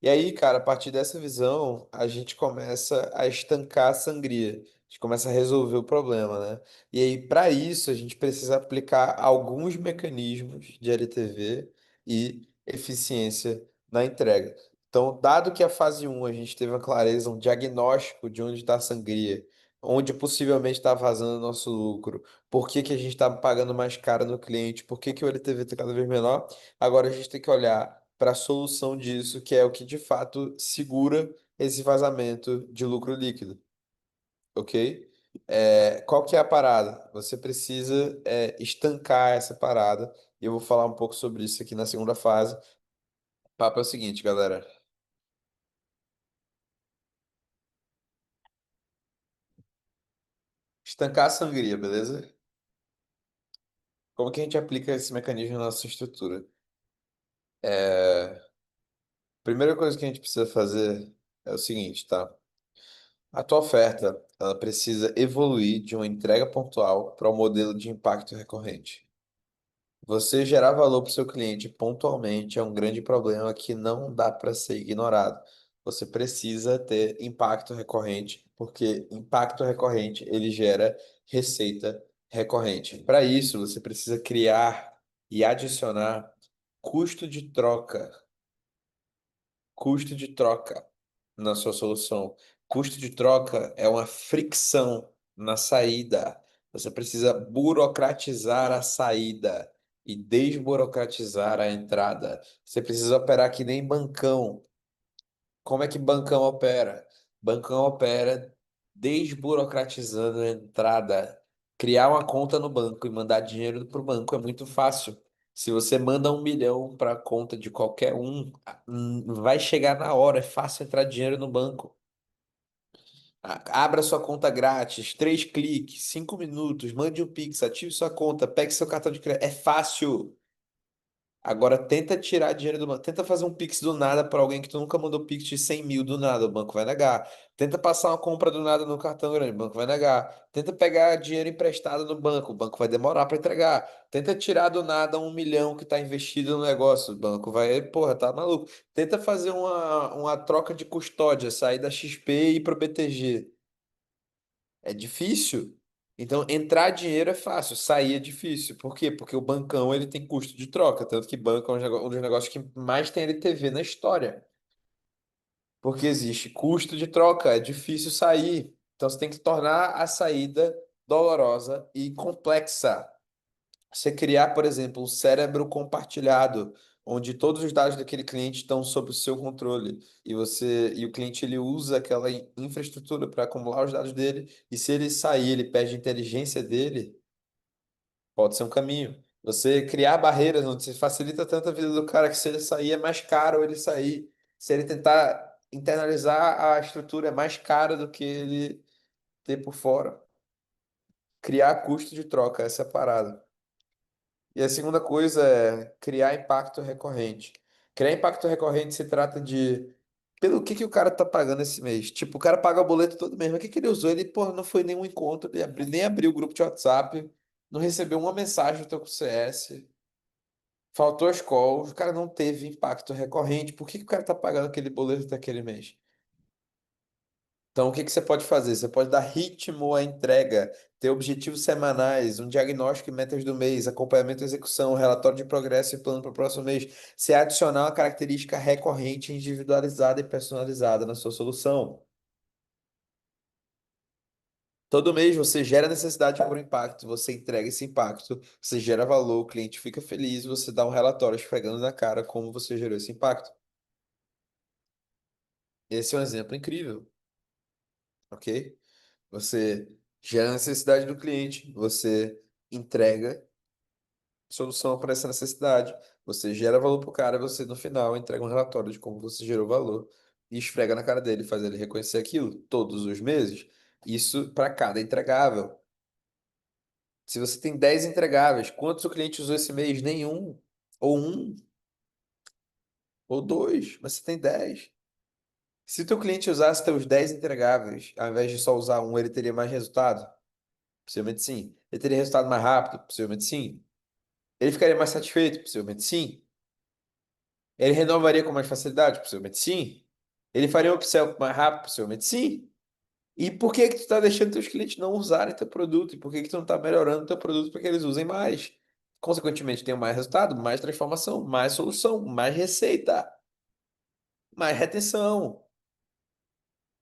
E aí, cara, a partir dessa visão, a gente começa a estancar a sangria. A gente começa a resolver o problema, né? E aí, para isso, a gente precisa aplicar alguns mecanismos de LTV e eficiência na entrega. Então, dado que a fase um a gente teve uma clareza, um diagnóstico de onde está a sangria, onde possivelmente está vazando o nosso lucro, por que que a gente está pagando mais caro no cliente, por que que o LTV está cada vez menor, agora a gente tem que olhar para a solução disso, que é o que de fato segura esse vazamento de lucro líquido, ok? Qual que é a parada? Você precisa estancar essa parada, e eu vou falar um pouco sobre isso aqui na segunda fase. O papo é o seguinte, galera. Estancar a sangria, beleza? Como que a gente aplica esse mecanismo na nossa estrutura? A primeira coisa que a gente precisa fazer é o seguinte, tá? A tua oferta, ela precisa evoluir de uma entrega pontual para um modelo de impacto recorrente. Você gerar valor para o seu cliente pontualmente é um grande problema que não dá para ser ignorado. Você precisa ter impacto recorrente porque impacto recorrente ele gera receita recorrente. Para isso, você precisa criar e adicionar custo de troca, custo de troca na sua solução. Custo de troca é uma fricção na saída. Você precisa burocratizar a saída e desburocratizar a entrada. Você precisa operar que nem bancão. Como é que bancão opera? Bancão opera desburocratizando a entrada. Criar uma conta no banco e mandar dinheiro para o banco é muito fácil. Se você manda 1 milhão para a conta de qualquer um, vai chegar na hora. É fácil entrar dinheiro no banco. Abra sua conta grátis, 3 cliques, 5 minutos, mande um Pix, ative sua conta, pegue seu cartão de crédito. É fácil. Agora tenta tirar dinheiro do banco. Tenta fazer um Pix do nada para alguém que tu nunca mandou Pix de 100 mil do nada, o banco vai negar. Tenta passar uma compra do nada no cartão grande, o banco vai negar. Tenta pegar dinheiro emprestado no banco, o banco vai demorar para entregar. Tenta tirar do nada 1 milhão que está investido no negócio, o banco vai, porra, tá maluco. Tenta fazer uma troca de custódia, sair da XP e ir pro BTG. É difícil. Então, entrar dinheiro é fácil, sair é difícil. Por quê? Porque o bancão ele tem custo de troca, tanto que banco é um dos negócios que mais tem LTV na história. Porque existe custo de troca, é difícil sair. Então, você tem que tornar a saída dolorosa e complexa. Você criar, por exemplo, um cérebro compartilhado, onde todos os dados daquele cliente estão sob o seu controle e o cliente ele usa aquela infraestrutura para acumular os dados dele e se ele sair, ele perde a inteligência dele, pode ser um caminho. Você criar barreiras onde você facilita tanto a vida do cara que se ele sair é mais caro ele sair. Se ele tentar internalizar a estrutura é mais caro do que ele ter por fora. Criar custo de troca, essa é a parada. E a segunda coisa é criar impacto recorrente. Criar impacto recorrente se trata de pelo que o cara tá pagando esse mês. Tipo, o cara paga o boleto todo mês, mas o que que ele usou? Ele, porra, não foi nenhum encontro, nem abriu o grupo de WhatsApp, não recebeu uma mensagem do teu CS, faltou as calls, o cara não teve impacto recorrente. Por que que o cara tá pagando aquele boleto daquele mês? Então, o que que você pode fazer? Você pode dar ritmo à entrega, ter objetivos semanais, um diagnóstico e metas do mês, acompanhamento e execução, relatório de progresso e plano para o próximo mês. Você adicionar uma característica recorrente, individualizada e personalizada na sua solução. Todo mês você gera necessidade por impacto, você entrega esse impacto, você gera valor, o cliente fica feliz, você dá um relatório esfregando na cara como você gerou esse impacto. Esse é um exemplo incrível, ok? Você gera a necessidade do cliente, você entrega solução para essa necessidade, você gera valor para o cara, você no final entrega um relatório de como você gerou valor e esfrega na cara dele, faz ele reconhecer aquilo todos os meses. Isso para cada entregável. Se você tem 10 entregáveis, quantos o cliente usou esse mês? Nenhum. Ou um, ou dois, mas você tem 10. Se o teu cliente usasse teus 10 entregáveis, ao invés de só usar um, ele teria mais resultado? Possivelmente sim. Ele teria resultado mais rápido? Possivelmente sim. Ele ficaria mais satisfeito? Possivelmente sim. Ele renovaria com mais facilidade? Possivelmente sim. Ele faria um upsell mais rápido? Possivelmente sim. E por que que tu está deixando teus clientes não usarem teu produto? E por que que tu não está melhorando teu produto para que eles usem mais? Consequentemente, tem mais resultado, mais transformação, mais solução, mais receita, mais retenção.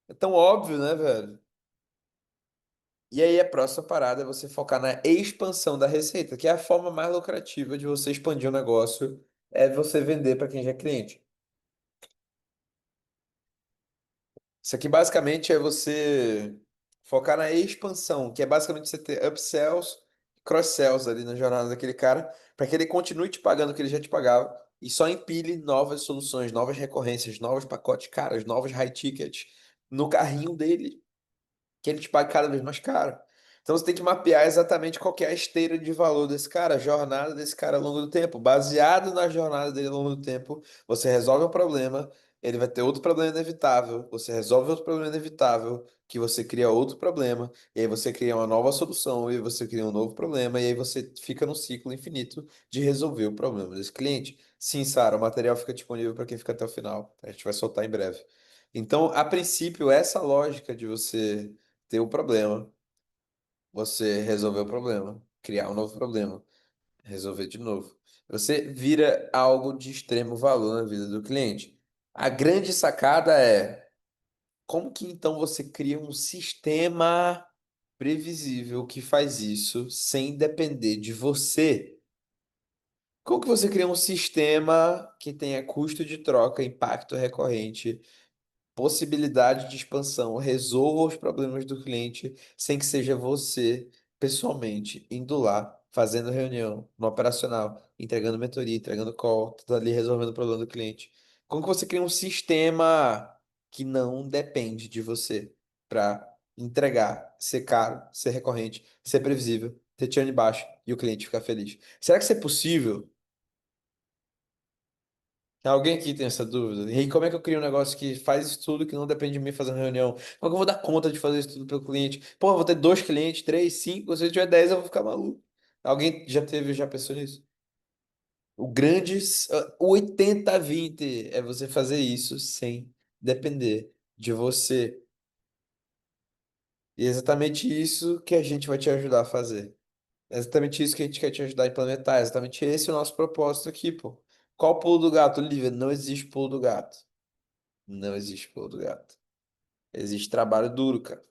É tão óbvio, né, velho? E aí a próxima parada é você focar na expansão da receita, que é a forma mais lucrativa de você expandir o negócio, é você vender para quem já é cliente. Isso aqui basicamente é você focar na expansão, que é basicamente você ter upsells, cross-sells ali na jornada daquele cara, para que ele continue te pagando o que ele já te pagava e só empilhe novas soluções, novas recorrências, novos pacotes caros, novos high tickets no carrinho dele que ele te pague cada vez mais caro. Então você tem que mapear exatamente qual que é a esteira de valor desse cara, a jornada desse cara ao longo do tempo. Baseado na jornada dele ao longo do tempo, você resolve um problema, ele vai ter outro problema inevitável, você resolve outro problema inevitável, que você cria outro problema, e aí você cria uma nova solução, e aí você cria um novo problema, e aí você fica num ciclo infinito de resolver o problema desse cliente. Sim, Sara, o material fica disponível para quem fica até o final. A gente vai soltar em breve. Então, a princípio, essa lógica de você ter o problema, você resolver o problema, criar um novo problema, resolver de novo, você vira algo de extremo valor na vida do cliente. A grande sacada é como que então você cria um sistema previsível que faz isso sem depender de você? Como que você cria um sistema que tenha custo de troca, impacto recorrente, possibilidade de expansão, resolva os problemas do cliente sem que seja você pessoalmente indo lá, fazendo reunião no operacional, entregando mentoria, entregando call, tudo ali resolvendo o problema do cliente. Como que você cria um sistema que não depende de você para entregar, ser caro, ser recorrente, ser previsível, ter churn baixo e o cliente ficar feliz? Será que isso é possível? Alguém aqui tem essa dúvida? E aí, como é que eu crio um negócio que faz isso tudo que não depende de mim fazer uma reunião? Como é que eu vou dar conta de fazer isso tudo pelo cliente? Pô, eu vou ter dois clientes, três, cinco, se eu tiver 10, eu vou ficar maluco. Alguém já pensou nisso? O 80-20 é você fazer isso sem depender de você. E é exatamente isso que a gente vai te ajudar a fazer. É exatamente isso que a gente quer te ajudar a implementar. É exatamente esse o nosso propósito aqui, pô. Qual o pulo do gato, Olivia? Não existe pulo do gato. Não existe pulo do gato. Existe trabalho duro, cara.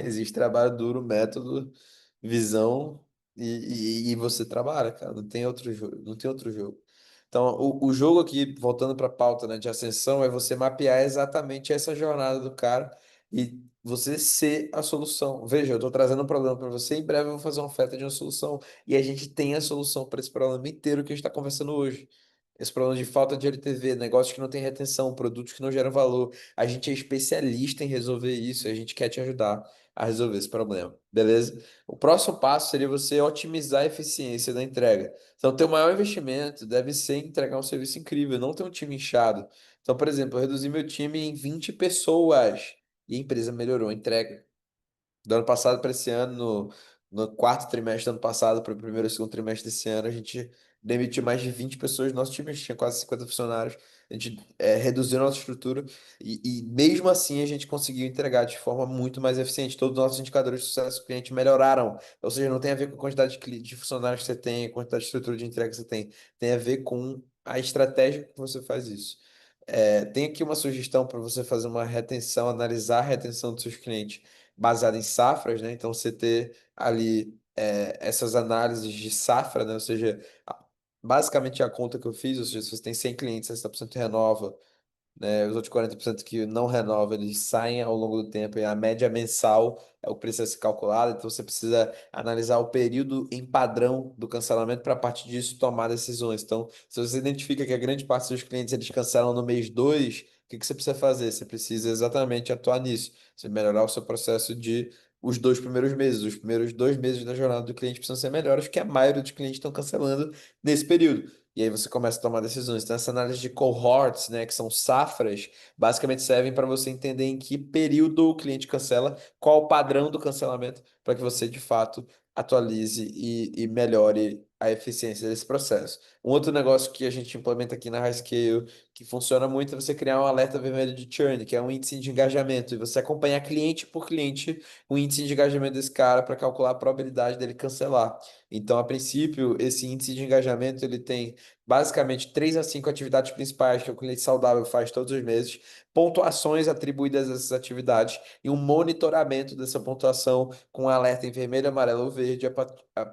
Existe trabalho duro, método, visão e você trabalha, cara. Não tem outro jogo, não tem outro jogo. Então, o jogo aqui, voltando para a pauta, né, de ascensão, é você mapear exatamente essa jornada do cara e você ser a solução. Veja, eu estou trazendo um problema para você, em breve eu vou fazer uma oferta de uma solução e a gente tem a solução para esse problema inteiro que a gente está conversando hoje. Esse problema de falta de LTV, negócios que não têm retenção, produtos que não geram valor. A gente é especialista em resolver isso e a gente quer te ajudar a resolver esse problema, beleza? O próximo passo seria você otimizar a eficiência da entrega. Então, teu maior investimento deve ser em entregar um serviço incrível, não ter um time inchado. Então, por exemplo, eu reduzi meu time em 20 pessoas e a empresa melhorou a entrega. Do ano passado para esse ano, no quarto trimestre do ano passado para o primeiro e segundo trimestre desse ano, a gente demitiu mais de 20 pessoas no nosso time, a gente tinha quase 50 funcionários, a gente reduziu a nossa estrutura e mesmo assim a gente conseguiu entregar de forma muito mais eficiente. Todos os nossos indicadores de sucesso do cliente melhoraram, ou seja, não tem a ver com a quantidade de funcionários que você tem, a quantidade de estrutura de entrega que você tem a ver com a estratégia que você faz isso. Tem aqui uma sugestão para você fazer uma retenção, analisar a retenção dos seus clientes baseada em safras, né? Então você ter ali essas análises de safra, né? Ou seja, basicamente a conta que eu fiz, ou seja, se você tem 100 clientes, 60% renova, né? Os outros 40% que não renovam, eles saem ao longo do tempo e a média mensal é o que precisa ser calculado. Então você precisa analisar o período em padrão do cancelamento para a partir disso tomar decisões. Então, se você identifica que a grande parte dos seus clientes eles cancelam no mês 2, o que que você precisa fazer? Você precisa exatamente atuar nisso. Você melhorar o seu processo de os 2 primeiros meses. Os primeiros 2 meses da jornada do cliente precisam ser melhores, porque a maioria dos clientes estão cancelando nesse período. E aí você começa a tomar decisões. Então, essa análise de cohorts, né, que são safras, basicamente servem para você entender em que período o cliente cancela, qual o padrão do cancelamento, para que você, de fato, atualize e melhore a eficiência desse processo. Um outro negócio que a gente implementa aqui na Highscale, que funciona muito, é você criar um alerta vermelho de churn, que é um índice de engajamento, e você acompanhar cliente por cliente o índice de engajamento desse cara para calcular a probabilidade dele cancelar. Então, a princípio, esse índice de engajamento ele tem basicamente 3 a 5 atividades principais que o cliente saudável faz todos os meses, pontuações atribuídas a essas atividades e um monitoramento dessa pontuação com um alerta em vermelho, amarelo ou verde,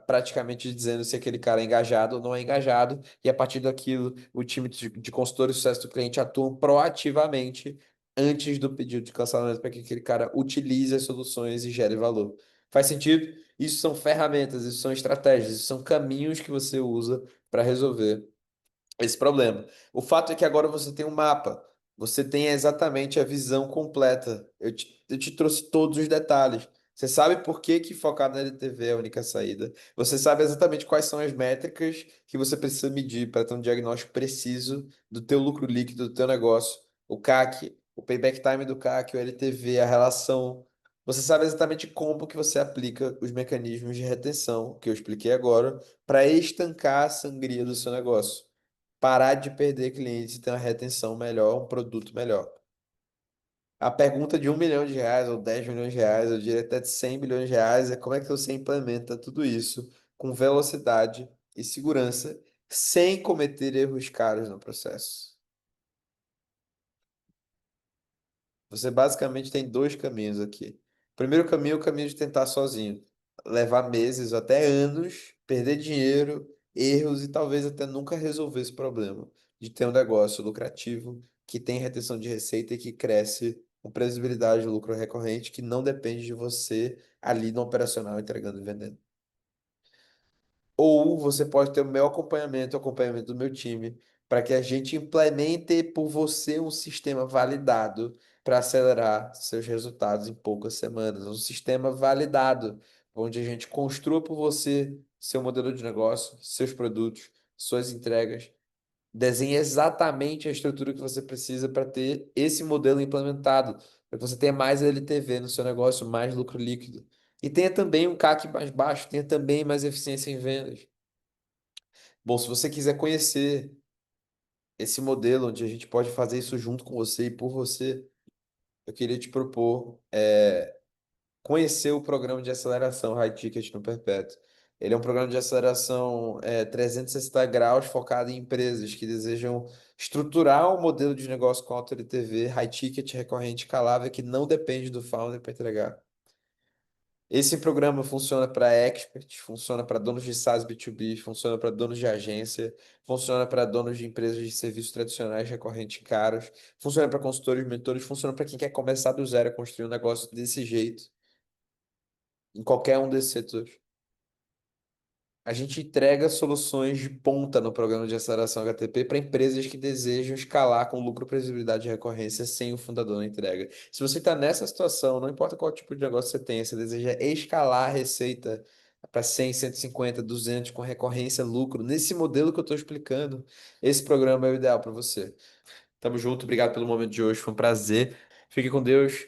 praticamente dizendo se aquele cara é engajado ou não é engajado, e a partir daquilo, o time de consultores de sucesso do cliente atua proativamente antes do pedido de cancelamento para que aquele cara utilize as soluções e gere valor. Faz sentido? Isso são ferramentas, isso são estratégias, isso são caminhos que você usa para resolver esse problema. O fato é que agora você tem um mapa, você tem exatamente a visão completa. Eu te trouxe todos os detalhes. Você sabe por que que focar na LTV é a única saída. Você sabe exatamente quais são as métricas que você precisa medir para ter um diagnóstico preciso do teu lucro líquido do teu negócio, o CAC, o payback time do CAC, o LTV, a relação. Você sabe exatamente como que você aplica os mecanismos de retenção que eu expliquei agora para estancar a sangria do seu negócio, parar de perder clientes e ter uma retenção melhor, um produto melhor. A pergunta de 1 milhão de reais, ou 10 milhões de reais, eu diria até de 100 milhões de reais, é como é que você implementa tudo isso com velocidade e segurança, sem cometer erros caros no processo. Você basicamente tem dois caminhos aqui. O primeiro caminho é o caminho de tentar sozinho, levar meses ou até anos, perder dinheiro, erros e talvez até nunca resolver esse problema de ter um negócio lucrativo que tem retenção de receita e que cresce com previsibilidade de lucro recorrente que não depende de você ali no operacional entregando e vendendo. Ou você pode ter o meu acompanhamento, o acompanhamento do meu time, para que a gente implemente por você um sistema validado para acelerar seus resultados em poucas semanas. Um sistema validado, onde a gente construa por você seu modelo de negócio, seus produtos, suas entregas. Desenhe exatamente a estrutura que você precisa para ter esse modelo implementado, para que você tenha mais LTV no seu negócio, mais lucro líquido. E tenha também um CAC mais baixo, tenha também mais eficiência em vendas. Bom, se você quiser conhecer esse modelo onde a gente pode fazer isso junto com você e por você, eu queria te propor conhecer o programa de aceleração High Ticket no Perpétuo. Ele é um programa de aceleração 360 graus focado em empresas que desejam estruturar um modelo de negócio com alta LTV, high ticket, recorrente, escalável, que não depende do founder para entregar. Esse programa funciona para experts, funciona para donos de SaaS B2B, funciona para donos de agência, funciona para donos de empresas de serviços tradicionais recorrentes caros, funciona para consultores, mentores, funciona para quem quer começar do zero a construir um negócio desse jeito, em qualquer um desses setores. A gente entrega soluções de ponta no programa de aceleração HTP para empresas que desejam escalar com lucro, previsibilidade e recorrência sem o fundador na entrega. Se você está nessa situação, não importa qual tipo de negócio você tem, você deseja escalar a receita para 100, 150, 200 com recorrência, lucro, nesse modelo que eu estou explicando, esse programa é o ideal para você. Tamo junto, obrigado pelo momento de hoje, foi um prazer. Fique com Deus.